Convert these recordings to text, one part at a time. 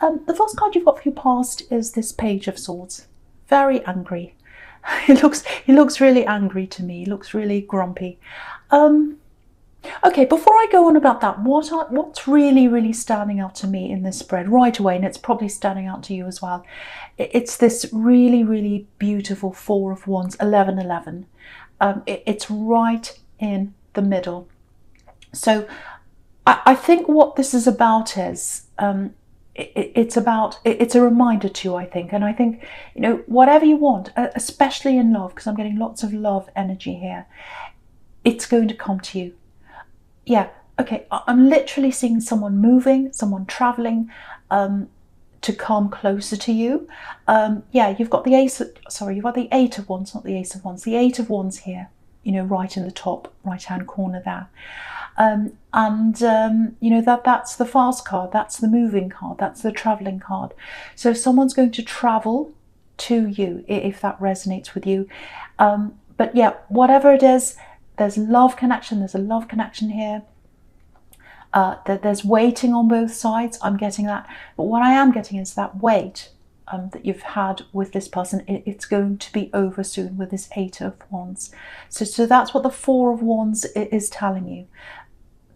The first card you've got for your past is this Page of Swords. Very angry. He looks really angry to me. He looks really grumpy. Okay, before I go on about that, what's really standing out to me in this spread right away, and it's probably standing out to you as well, it's this really beautiful Four of Wands, 1111. It's right in the middle. So I think what this is about is it's a reminder to you, I think. And I think, whatever you want, especially in love, because I'm getting lots of love energy here, it's going to come to you. Yeah, okay, I'm literally seeing someone moving, someone traveling to come closer to you. Yeah, you've got the Eight of Wands, not the Ace of Wands, the Eight of Wands here, right in the top right-hand corner there. That's the fast card, that's the moving card, that's the traveling card. So someone's going to travel to you, if that resonates with you. But yeah, whatever it is, there's love connection, there's a love connection here. There's waiting on both sides, I'm getting that. But what I am getting is that wait that you've had with this person, it's going to be over soon with this Eight of Wands. So that's what the Four of Wands is telling you.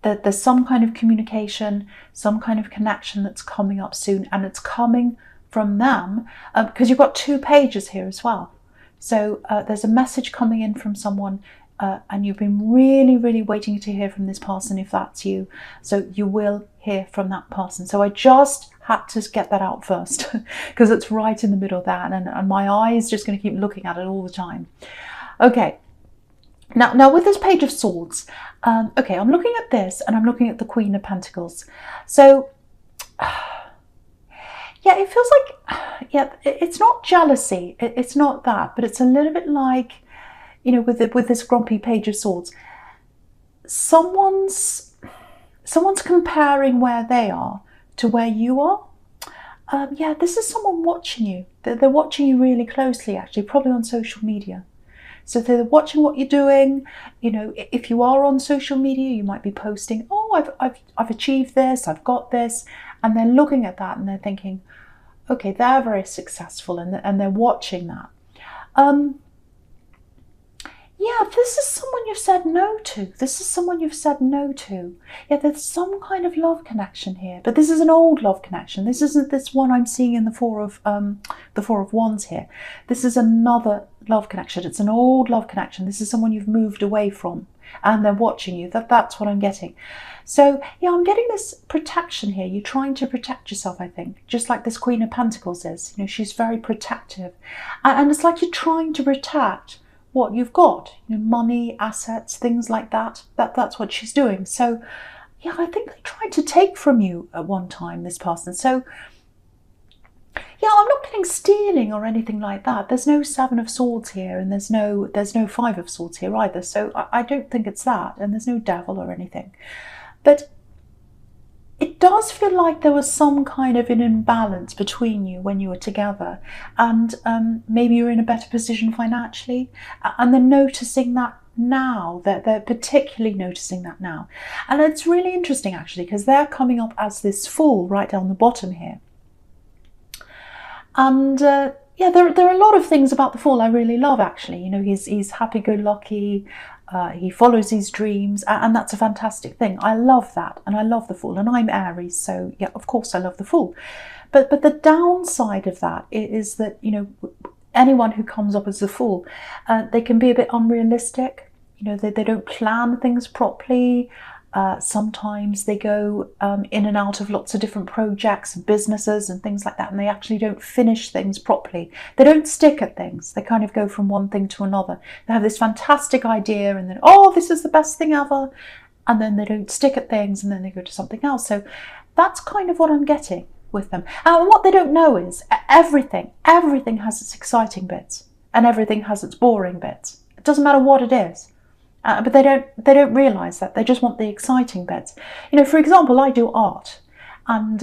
That there's some kind of communication, some kind of connection that's coming up soon, and it's coming from them, because you've got two pages here as well. So there's a message coming in from someone, and you've been really waiting to hear from this person, if that's you. So you will hear from that person. So I just had to get that out first because it's right in the middle of that, and my eye is just going to keep looking at it all the time. Okay. Now with this Page of Swords, okay, I'm looking at this and I'm looking at the Queen of Pentacles. So, yeah, it feels like, yeah, it's not jealousy, it's not that, but it's a little bit like, with this grumpy Page of Swords, someone's comparing where they are to where you are. Yeah, this is someone watching you. They're watching you really closely, actually, probably on social media. So they're watching what you're doing. If you are on social media, you might be posting, oh, I've achieved this, I've got this. And they're looking at that and they're thinking, okay, they're very successful, and they're watching that. Yeah, this is someone you've said no to. This is someone you've said no to. Yeah, there's some kind of love connection here, but this is an old love connection. This isn't this one I'm seeing in the Four of Wands here. This is another love connection. It's an old love connection. This is someone you've moved away from, and they're watching you. That's what I'm getting. So yeah, I'm getting this protection here. You're trying to protect yourself, I think, just like this Queen of Pentacles is. She's very protective, and it's like you're trying to protect what you've got, money, assets, things like that. That's what she's doing. So yeah, I think they tried to take from you at one time, this person. So yeah, I'm not getting stealing or anything like that. There's no Seven of Swords here, and there's no Five of Swords here either. So I don't think it's that, and there's no devil or anything. But it does feel like there was some kind of an imbalance between you when you were together, and maybe you're in a better position financially, and they're noticing that now. They're particularly noticing that now. And it's really interesting, actually, because they're coming up as this Fool right down the bottom here. And yeah, there are a lot of things about the Fool I really love, actually. He's happy-go-lucky. He follows his dreams, and that's a fantastic thing. I love that, and I love the Fool, and I'm Aries, so yeah, of course I love the Fool. But the downside of that is that, anyone who comes up as the Fool, they can be a bit unrealistic. They don't plan things properly. Sometimes they go in and out of lots of different projects and businesses and things like that, and they actually don't finish things properly. They don't stick at things. They kind of go from one thing to another. They have this fantastic idea, and then, oh, this is the best thing ever, and then they don't stick at things, and then they go to something else. So that's kind of what I'm getting with them. And what they don't know is everything has its exciting bits, and everything has its boring bits. It doesn't matter what it is. But they don't realise that. They just want the exciting bits. For example, I do art, and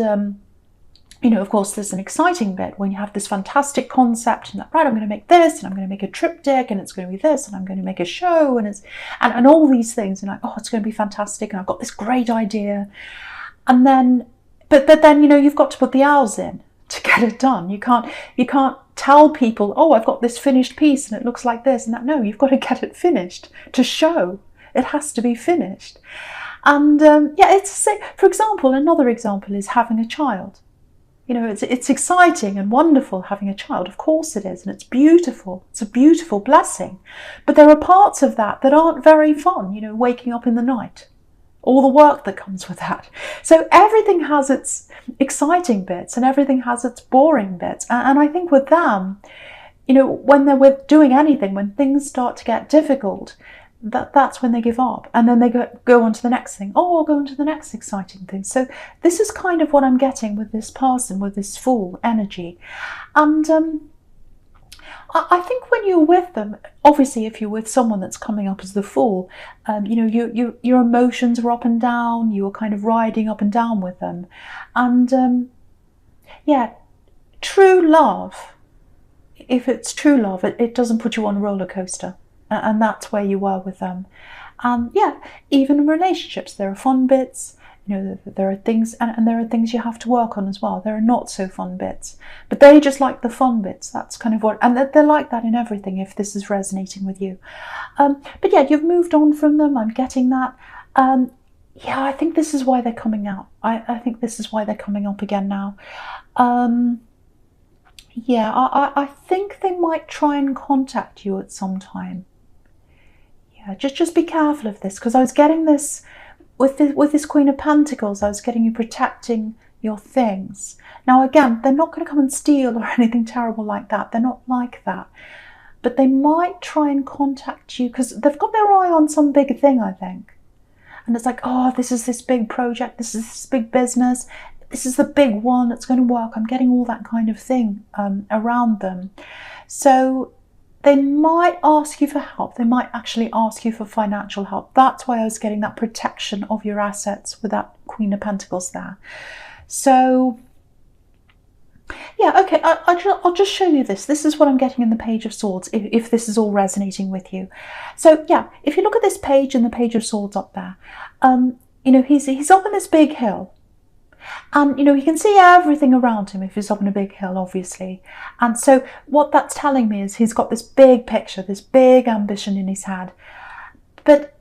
of course, there's an exciting bit when you have this fantastic concept, and that, right, I'm going to make this, and I'm going to make a triptych, and it's going to be this, and I'm going to make a show, and all these things, and like, oh, it's going to be fantastic, and I've got this great idea, and then but then, you know, you've got to put the hours in to get it done. You can't tell people, oh, I've got this finished piece and it looks like this and that. No, you've got to get it finished to show. It has to be finished. And yeah, for example, another example is having a child. You know, it's exciting and wonderful having a child. Of course it is, and it's beautiful. It's a beautiful blessing. But there are parts of that that aren't very fun, you know, waking up in the night, all the work that comes with that. So everything has its exciting bits and everything has its boring bits. And I think with them, you know, when they're doing anything, when things start to get difficult, that's when they give up, and then they go on to the next thing. Oh, I'll go on to the next exciting thing. So this is kind of what I'm getting with this person, with this Fool energy. And I think when you're with them, obviously if you're with someone that's coming up as the Fool, you know, your emotions are up and down, you're kind of riding up and down with them. And yeah, true love, if it's true love, it doesn't put you on a roller coaster. And that's where you are with them. Yeah, even in relationships, there are fun bits, you know, there are things, and there are things you have to work on as well. There are not so fun bits, but they just like the fun bits. That's kind of what, and they're like that in everything, if this is resonating with you. But yeah, you've moved on from them. I'm getting that. Yeah, I think this is why they're coming out. I think this is why they're coming up again now. Yeah, I think they might try and contact you at some time. Yeah, just be careful of this, because I was getting this with this Queen of Pentacles. I was getting you protecting your things. Now again, they're not going to come and steal or anything terrible like that. They're not like that. But they might try and contact you because they've got their eye on some big thing, I think. And it's like, oh, this is this big project. This is this big business. This is the big one that's going to work. I'm getting all that kind of thing around them. So they might ask you for help. They might actually ask you for financial help. That's why I was getting that protection of your assets with that Queen of Pentacles there. So yeah, okay, I'll just show you this. This is what I'm getting in the Page of Swords, if this is all resonating with you. So yeah, if you look at this page and the Page of Swords up there, you know, he's up on this big hill. And, you know, he can see everything around him if he's up on a big hill, obviously. And so what that's telling me is he's got this big picture, this big ambition in his head. But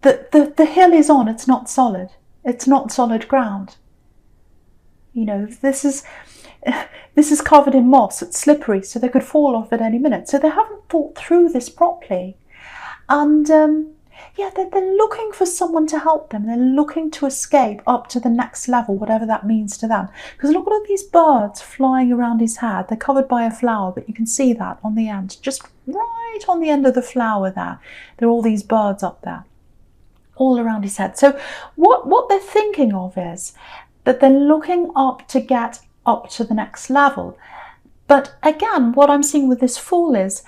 the hill he's on, it's not solid. It's not solid ground. You know, this is covered in moss. It's slippery, so they could fall off at any minute. So they haven't thought through this properly. And yeah, they're looking for someone to help them. They're looking to escape up to the next level, whatever that means to them. Because look at these birds flying around his head. They're covered by a flower, but you can see that on the end. Just right on the end of the flower there. There are all these birds up there, all around his head. So what they're thinking of is that they're looking up to get up to the next level. But again, what I'm seeing with this Fool is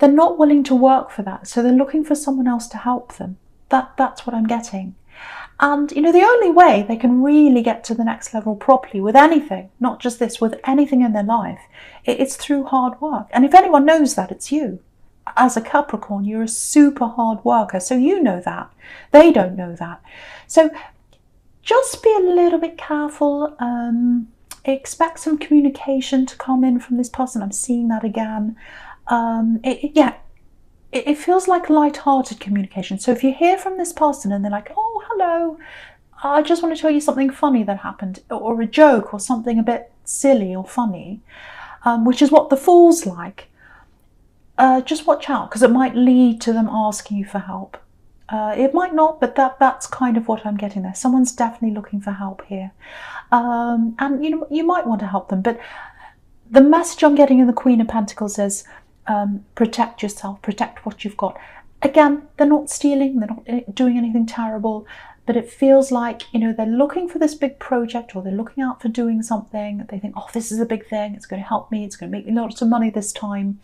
they're not willing to work for that, so they're looking for someone else to help them. That's what I'm getting. And, you know, the only way they can really get to the next level properly with anything, not just this, with anything in their life, it's through hard work. And if anyone knows that, it's you. As a Capricorn, you're a super hard worker, so you know that. They don't know that. So just be a little bit careful. Expect some communication to come in from this person. I'm seeing that again. It feels like light-hearted communication. So if you hear from this person and they're like, oh, hello, I just want to tell you something funny that happened, or a joke, or something a bit silly or funny, which is what the Fool's like, just watch out, because it might lead to them asking you for help. It might not, but that's kind of what I'm getting there. Someone's definitely looking for help here. And you might want to help them, but the message I'm getting in the Queen of Pentacles is protect yourself, protect what you've got. Again, they're not stealing, they're not doing anything terrible, but it feels like, you know, they're looking for this big project, or they're looking out for doing something. They think, oh, this is a big thing, it's going to help me, it's going to make me lots of money this time.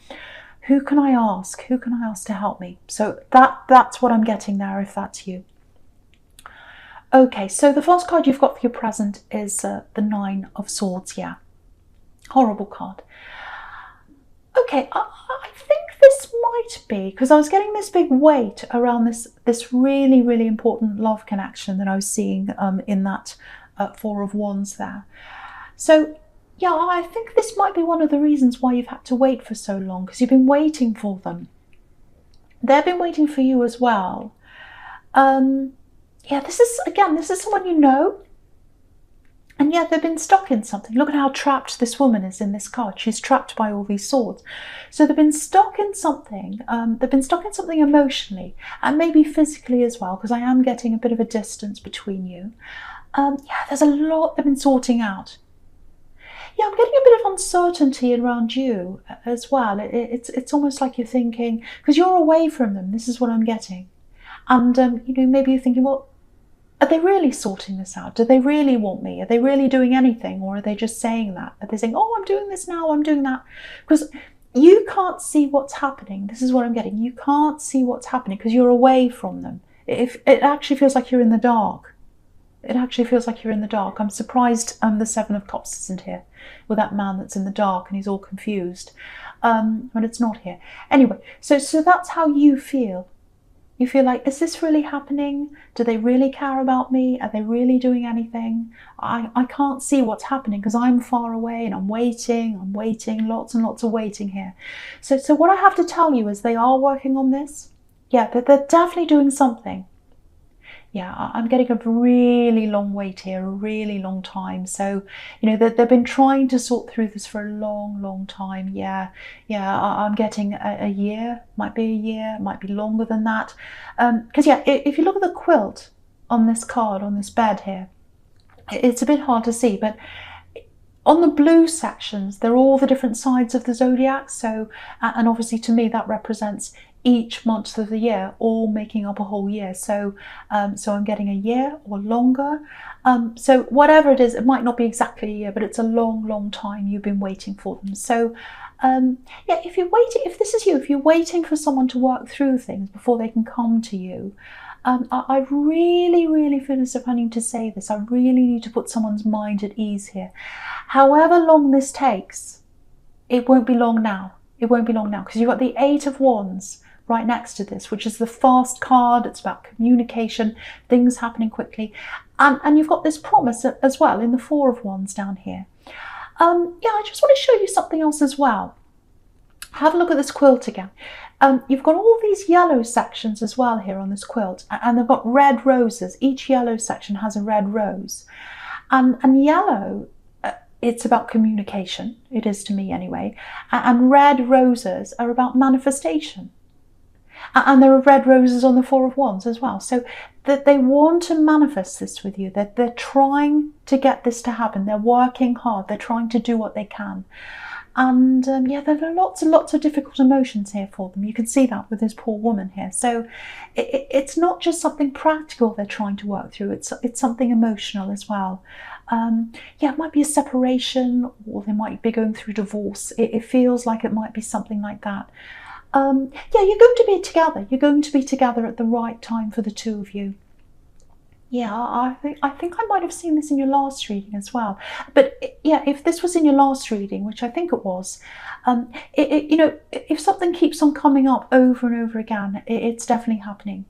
Who can I ask? Who can I ask to help me? So that's what I'm getting there, if that's you. Okay, so the first card you've got for your present is the Nine of Swords. Yeah, horrible card. Okay, I think this might be, because I was getting this big weight around this really, really important love connection that I was seeing in that Four of Wands there. So yeah, I think this might be one of the reasons why you've had to wait for so long, because you've been waiting for them. They've been waiting for you as well. Yeah, this is someone you know. And yet they've been stuck in something. Look at how trapped this woman is in this card. She's trapped by all these swords. So they've been stuck in something. They've been stuck in something emotionally and maybe physically as well, because I am getting a bit of a distance between you. Yeah, there's a lot they've been sorting out. Yeah, I'm getting a bit of uncertainty around you as well. It's almost like you're thinking, because you're away from them, this is what I'm getting. And, maybe you're thinking, well, are they really sorting this out? Do they really want me? Are they really doing anything? Or are they just saying that? Are they saying, oh, I'm doing this now, I'm doing that? Because you can't see what's happening. This is what I'm getting. You can't see what's happening because you're away from them. It actually feels like you're in the dark. It actually feels like you're in the dark. I'm surprised the Seven of Cups isn't here with that man that's in the dark and he's all confused. But it's not here. Anyway, so that's how you feel. You feel like, is this really happening? Do they really care about me? Are they really doing anything? I can't see what's happening because I'm far away and I'm waiting, lots and lots of waiting here. So what I have to tell you is they are working on this. Yeah, they're definitely doing something. Yeah, I'm getting a really long wait here, a really long time. So, they've been trying to sort through this for a long, long time. Yeah, I'm getting a year, might be a year, might be longer than that. Because, if you look at the quilt on this card, on this bed here, it's a bit hard to see, but on the blue sections, they're all the different sides of the zodiac. So, and obviously to me, that represents each month of the year, all making up a whole year. So I'm getting a year or longer. So whatever it is, it might not be exactly a year, but it's a long, long time you've been waiting for them. So if you're waiting, if this is you, if you're waiting for someone to work through things before they can come to you, I really, really feel as if I need to say this. I really need to put someone's mind at ease here. However long this takes, it won't be long now. It won't be long now because you've got the Eight of Wands right next to this, which is the fast card. It's about communication, things happening quickly. And you've got this promise as well in the Four of Wands down here. I just want to show you something else as well. Have a look at this quilt again. You've got all these yellow sections as well here on this quilt, and they've got red roses. Each yellow section has a red rose. And yellow, it's about communication. It is to me anyway. And red roses are about manifestation. And there are red roses on the Four of Wands as well. So that they want to manifest this with you. They're trying to get this to happen. They're working hard. They're trying to do what they can. And there are lots and lots of difficult emotions here for them. You can see that with this poor woman here. So it's not just something practical they're trying to work through. It's something emotional as well. It might be a separation, or they might be going through divorce. It feels like it might be something like that. You're going to be together. You're going to be together at the right time for the two of you. Yeah, I think I might have seen this in your last reading as well. But if this was in your last reading, which I think it was, if something keeps on coming up over and over again, it's definitely happening.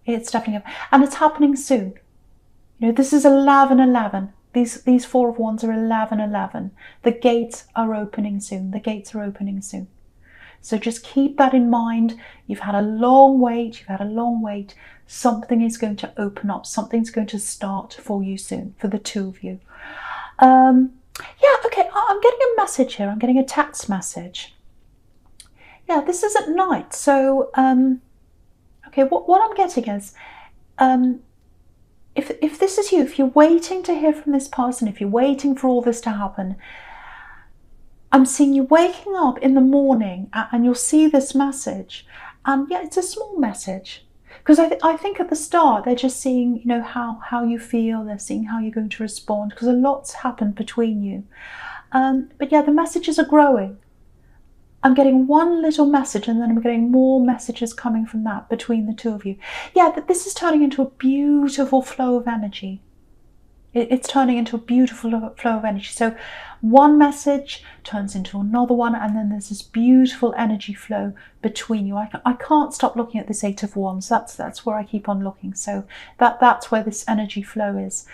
It's definitely happening, and it's happening soon. This is 11/11. These Four of Wands are 11/11. The gates are opening soon. The gates are opening soon. So just keep that in mind. You've had a long wait. You've had a long wait. Something is going to open up. Something's going to start for you soon, for the two of you. Okay, I'm getting a message here. I'm getting a text message. Yeah, this is at night. So, okay, what I'm getting is, if this is you, if you're waiting to hear from this person, if you're waiting for all this to happen, I'm seeing you waking up in the morning and you'll see this message. And it's a small message. Because I think at the start, they're just seeing, how you feel. They're seeing how you're going to respond. Because a lot's happened between you. But the messages are growing. I'm getting one little message and then I'm getting more messages coming from that between the two of you. This is turning into a beautiful flow of energy. It's turning into a beautiful flow of energy. So one message turns into another one, and then there's this beautiful energy flow between you. I can't stop looking at this Eight of Wands. That's where I keep on looking. So that's where this energy flow is.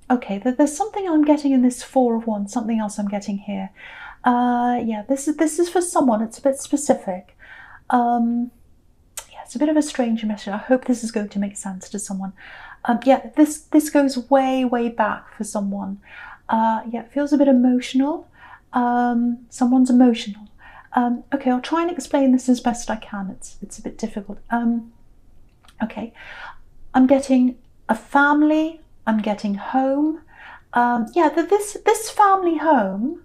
Okay, there's something I'm getting in this Four of Wands, something else I'm getting here. Yeah, this is for someone. It's a bit specific. Yeah, it's a bit of a strange message. I hope this is going to make sense to someone. Yeah, this goes way back for someone. Yeah, it feels a bit emotional. Someone's emotional. Okay, I'll try and explain this as best I can. It's a bit difficult. Okay, I'm getting a family. I'm getting home. Yeah, this family home,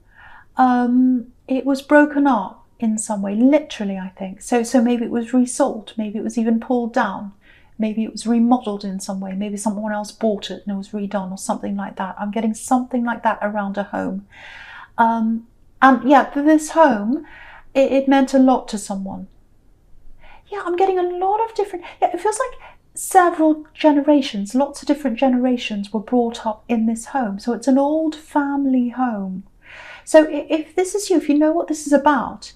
it was broken up in some way, literally, I think. So maybe it was resold, maybe it was even pulled down, maybe it was remodeled in some way, maybe someone else bought it and it was redone or something like that. I'm getting something like that around a home. And yeah, this home, it meant a lot to someone. Yeah, I'm getting a lot of different, yeah, it feels like several generations, lots of different generations were brought up in this home. So it's an old family home. So if this is you, if you know what this is about,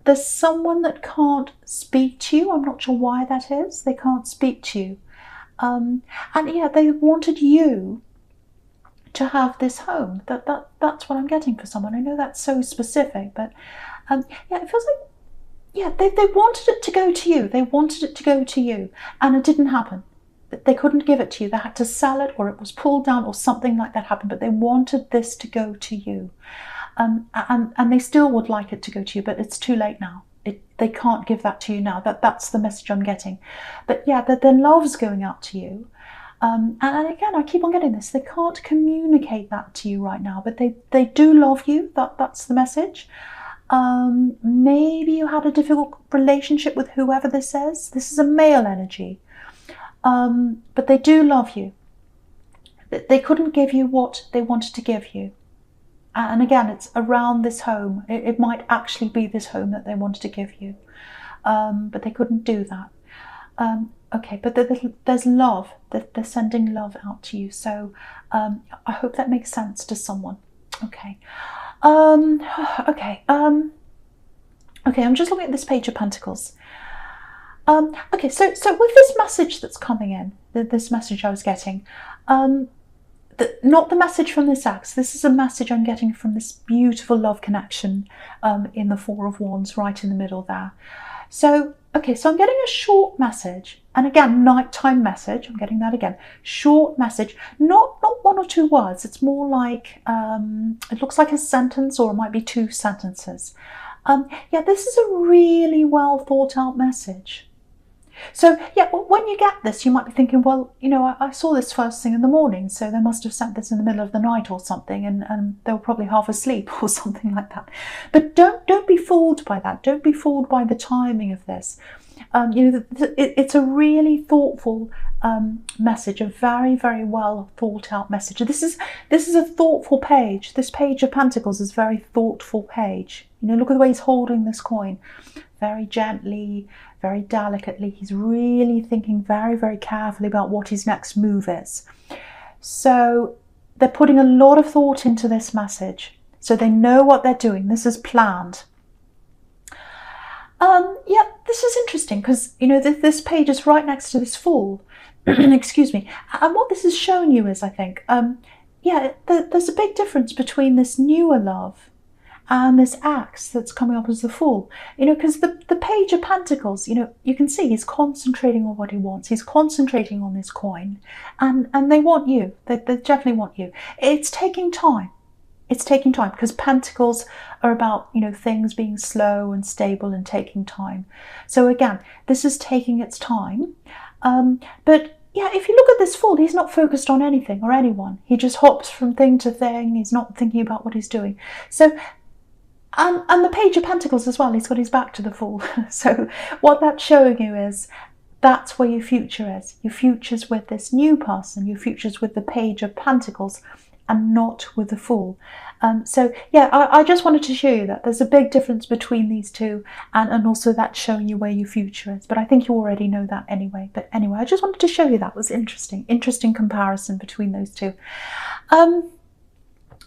there's someone that can't speak to you. I'm not sure why that is. They can't speak to you. And yeah, they wanted you to have this home. That's what I'm getting for someone. I know that's so specific, but yeah, it feels like, yeah, they wanted it to go to you. They wanted it to go to you, and it didn't happen. They couldn't give it to you. They had to sell it, or it was pulled down, or something like that happened. But they wanted this to go to you, and they still would like it to go to you. But it's too late now. They can't give that to you now. That's the message I'm getting. But yeah, that their love's going out to you. And again, I keep on getting this. They can't communicate that to you right now, but they do love you. That's the message. Maybe you had a difficult relationship with whoever this is. This is a male energy. But they do love you. They couldn't give you what they wanted to give you. And again, it's around this home. It might actually be this home that they wanted to give you. But they couldn't do that. Okay, but there's love. They're sending love out to you. So I hope that makes sense to someone. Okay. Okay, I'm just looking at this Page of Pentacles. Okay, so with this message that's coming in, this message I was getting, not the message from this ex, this is a message I'm getting from this beautiful love connection in the Four of Wands, right in the middle there. So, okay, so I'm getting a short message, and again, nighttime message, I'm getting that again. Short message, not one or two words, it's more like, it looks like a sentence, or it might be two sentences. Yeah, this is a really well thought out message. So yeah, when you get this, you might be thinking, well, you know, I saw this first thing in the morning, so they must have sent this in the middle of the night or something, and they were probably half asleep or something like that. But don't be fooled by that. Don't be fooled by the timing of this. You know, it's a really thoughtful message, a very well thought out message. This is a thoughtful page. This Page of Pentacles is a very thoughtful page. You know, look at the way he's holding this coin, very gently, very delicately. He's really thinking very carefully about what his next move is. So they're putting a lot of thought into this message, so they know what they're doing. This is planned. Yeah, this is interesting because, you know, this page is right next to this Fool. Excuse me. And what this is showing you is, I think, yeah, there's a big difference between this newer love and this axe that's coming up as the Fool. You know, because the Page of Pentacles, you know, you can see he's concentrating on what he wants. He's concentrating on this coin, and they want you. They definitely want you. It's taking time. It's taking time, because Pentacles are about, you know, things being slow and stable and taking time. So again, this is taking its time. But yeah, if you look at this Fool, he's not focused on anything or anyone. He just hops from thing to thing. He's not thinking about what he's doing. So, and the Page of Pentacles as well, he's got his back to the Fool. So what that's showing you is that's where your future is. Your future's with this new person. Your future's with the Page of Pentacles, and not with the Fool. So yeah, I just wanted to show you that there's a big difference between these two, and also that's showing you where your future is. But I think you already know that anyway. But anyway, I just wanted to show you that. It was interesting comparison between those two.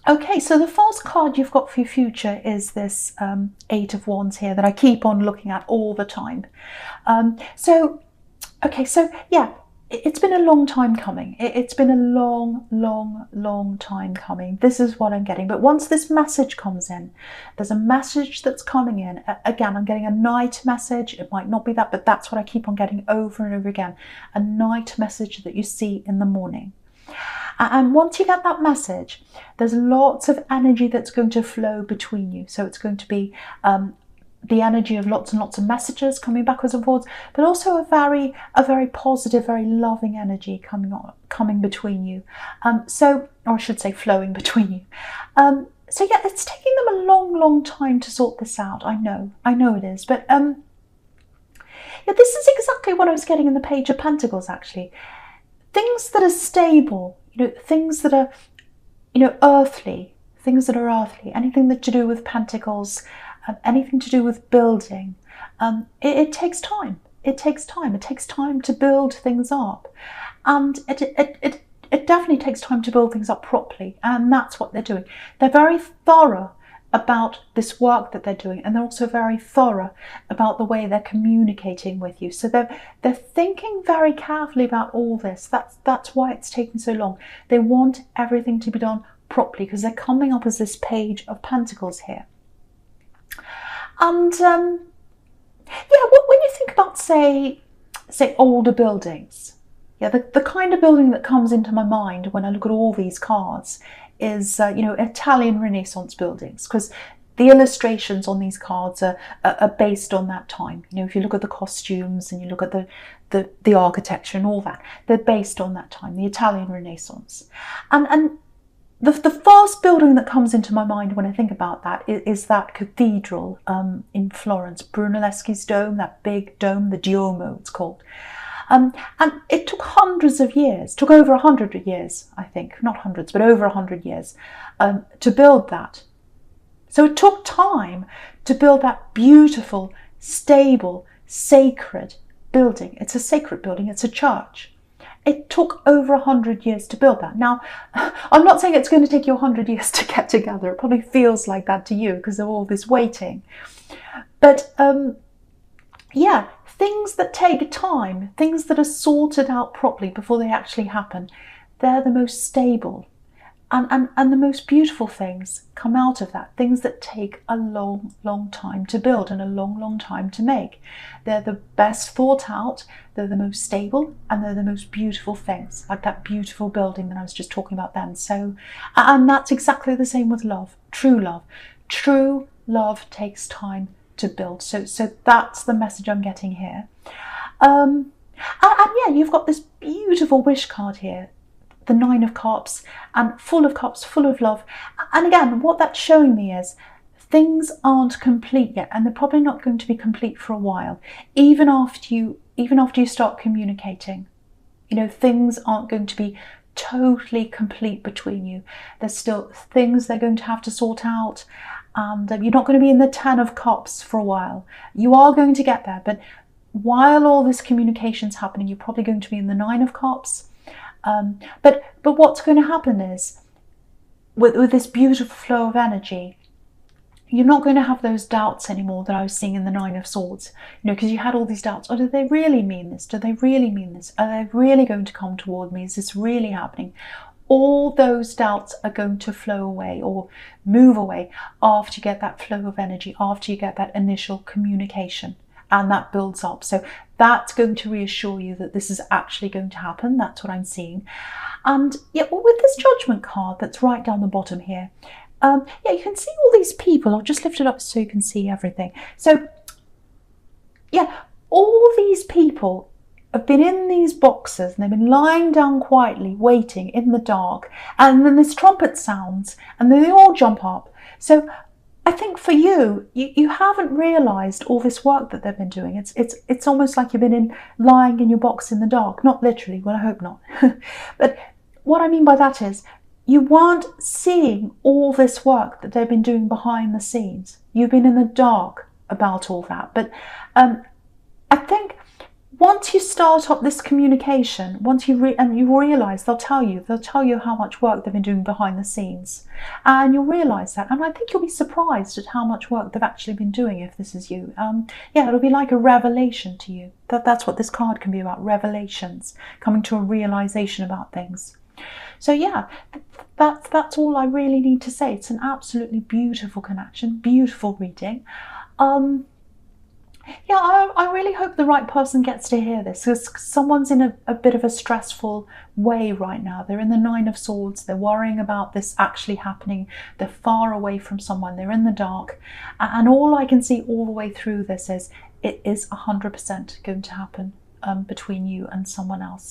Okay, so the false card you've got for your future is this Eight of Wands here that I keep on looking at all the time. Okay, so yeah, it's been a long time coming. It's been a long time coming. This is what I'm getting. But once this message comes in, there's a message that's coming in. Again, I'm getting a night message. It might not be that, but that's what I keep on getting over and over again. A night message that you see in the morning. And once you get that message, there's lots of energy that's going to flow between you. So it's going to be the energy of lots and lots of messages coming backwards and forwards, but also a very positive, very loving energy coming between you. Or I should say flowing between you. So yeah, it's taking them a long time to sort this out. I know it is. But yeah, this is exactly what I was getting in the Page of Pentacles, actually. Things that are stable, things that are, earthly, anything that to do with Pentacles, anything to do with building, it takes time. It takes time to build things up, and it definitely takes time to build things up properly. And that's what they're doing. They're very thorough about this work that they're doing, and they're also very thorough about the way they're communicating with you. So they're thinking very carefully about all this. That's why it's taking so long. They want everything to be done properly because they're coming up as this Page of Pentacles here. And yeah, when you think about say older buildings, yeah, the kind of building that comes into my mind when I look at all these cards is Italian Renaissance buildings, because the illustrations on these cards are based on that time. If you look at the costumes and you look at the architecture and all that, they're based on that time, the Italian Renaissance. And the first building that comes into my mind when I think about that is that cathedral in Florence, Brunelleschi's dome, that big dome, the Duomo it's called. And it took hundreds of years, took over 100 years, I think, not hundreds, but over 100 years to build that. So it took time to build that beautiful, stable, sacred building. It's a sacred building, it's a church. It took over 100 years to build that. Now, I'm not saying it's going to take you 100 years to get together. It probably feels like that to you because of all this waiting. But yeah, things that take time, things that are sorted out properly before they actually happen, they're the most stable. And the most beautiful things come out of that. Things that take a long time to build and a long time to make. They're the best thought out, they're the most stable, and they're the most beautiful things, like that beautiful building that I was just talking about then. So, and that's exactly the same with love, true love. True love takes time to build. So that's the message I'm getting here. And yeah, you've got this beautiful wish card here, the Nine of Cups, and full of cups, full of love. And again, what that's showing me is things aren't complete yet, and they're probably not going to be complete for a while. Even after you start communicating, things aren't going to be totally complete between you. There's still things they're going to have to sort out, and you're not going to be in the Ten of Cups for a while. You are going to get there, but while all this communication's happening, you're probably going to be in the Nine of Cups. But what's going to happen is, with this beautiful flow of energy, you're not going to have those doubts anymore that I was seeing in the Nine of Swords. Because you had all these doubts. Oh, do they really mean this? Do they really mean this? Are they really going to come toward me? Is this really happening? All those doubts are going to flow away or move away after you get that flow of energy, after you get that initial communication. And that builds up. So that's going to reassure you that this is actually going to happen. That's what I'm seeing. And yeah, well, with this Judgment card that's right down the bottom here, yeah, you can see all these people. I'll just lift it up so you can see everything. So yeah, all these people have been in these boxes and they've been lying down quietly, waiting in the dark. And then this trumpet sounds and then they all jump up. So I think for you haven't realised all this work that they've been doing. It's almost like you've been lying in your box in the dark. Not literally, well, I hope not. But what I mean by that is you weren't seeing all this work that they've been doing behind the scenes. You've been in the dark about all that. But I think once you start up this communication, once you realize, they'll tell you how much work they've been doing behind the scenes, and you'll realize that. And I think you'll be surprised at how much work they've actually been doing if this is you. Yeah, it'll be like a revelation to you. That's what this card can be about, revelations, coming to a realization about things. So yeah, that's all I really need to say. It's an absolutely beautiful connection, beautiful reading. Yeah, I really hope the right person gets to hear this, because someone's in a bit of a stressful way right now. They're in the Nine of Swords. They're worrying about this actually happening. They're far away from someone. They're in the dark. And all I can see all the way through this is it is 100% going to happen between you and someone else.